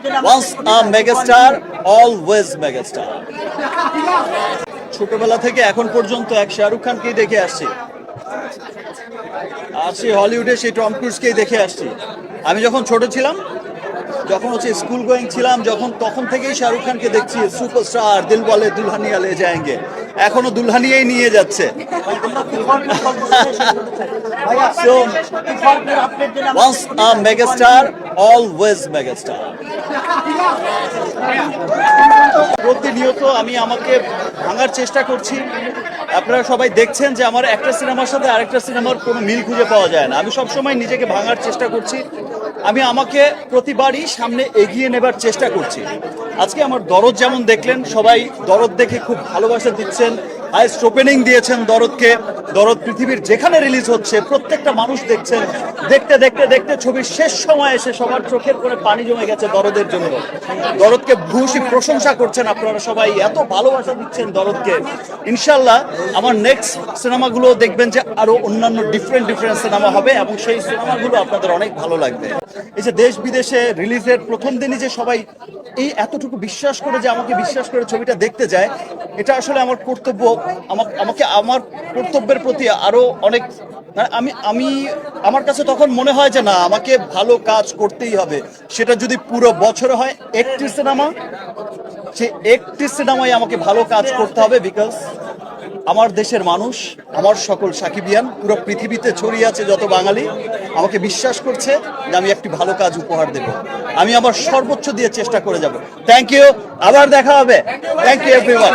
Once a megastar, always megastar. ছোটবেলা থেকে এখন পর্যন্ত এক শাহরুখ খানকেই দেখে আসছি, হলিউডে সেই টম ক্রুজকেই দেখে আসছি। আমি যখন ছোট ছিলাম, যখন স্কুল গোয়িং ছিলাম, তখন থেকেই শাহরুখ খানকে দেখছি সুপারস্টার, দিল বলে দুলহানিয়া লে যায়েঙ্গে, এখনো দুলহানিয়াই নিয়ে যাচ্ছে। So, once a megastar, always megastar. প্রতিনিয়ত আমি আমাকে ভাঙার চেষ্টা করছি। আপনারা সবাই দেখছেন যে আমার একটা সিনেমার সাথে আরেকটা সিনেমার কোনো মিল খুঁজে পাওয়া যায় না। আমি সবসময় নিজেকে ভাঙার চেষ্টা করছি। আমি আমাকে প্রতিবারই সামনে এগিয়ে নেবার চেষ্টা করছি। আজকে আমার দরদ যেমন দেখলেন, সবাই দরদ দেখে খুব ভালোবাসা দিচ্ছেন, হাইস্ট ওপেনিং দিয়েছেন দরদকে। দরদ পৃথিবীর যেখানে রিলিজ হচ্ছে প্রত্যেকটা মানুষ দেখছেন। দেখতে দেখতে দেখতে ছবির শেষ সময় এসে সবার চোখের করে পানি জমে গেছে দরদের জন্য। দরদকে ভূয়সী প্রশংসা করছেন আপনারা সবাই, এত ভালোবাসা দিচ্ছেন দরদকে। ইনশাল্লাহ আমার নেক্সট সিনেমাগুলো দেখবেন যে আরো অন্যান্য ডিফারেন্ট সিনেমা হবে এবং সেই সিনেমাগুলো আপনাদের অনেক ভালো লাগবে। এই যে দেশ বিদেশে রিলিজের প্রথম দিনই যে সবাই এই এতটুকু বিশ্বাস করে, যে আমাকে বিশ্বাস করে ছবিটা দেখতে যায়, এটা আসলে আমার কর্তব্য। আমাকে আমার কর্তব্যের প্রতি আরো অনেক, আমি আমার কাছে তখন মনে হয় যে না, আমাকে ভালো কাজ করতেই হবে। সেটা যদি পুরো বছরে হয় একটি সিনেমা, সে একটি সিনেমায় আমাকে ভালো কাজ করতে হবে। বিকজ আমার দেশের মানুষ, আমার সকল সাকিবিয়ান পুরো পৃথিবীতে ছড়িয়ে আছে যত বাঙালি, আমাকে বিশ্বাস করছে যে আমি একটি ভালো কাজ উপহার দেব। আমি আমার সর্বোচ্চ দিয়ে চেষ্টা করে যাব। থ্যাংক ইউ, আবার দেখা হবে। Thank you everyone.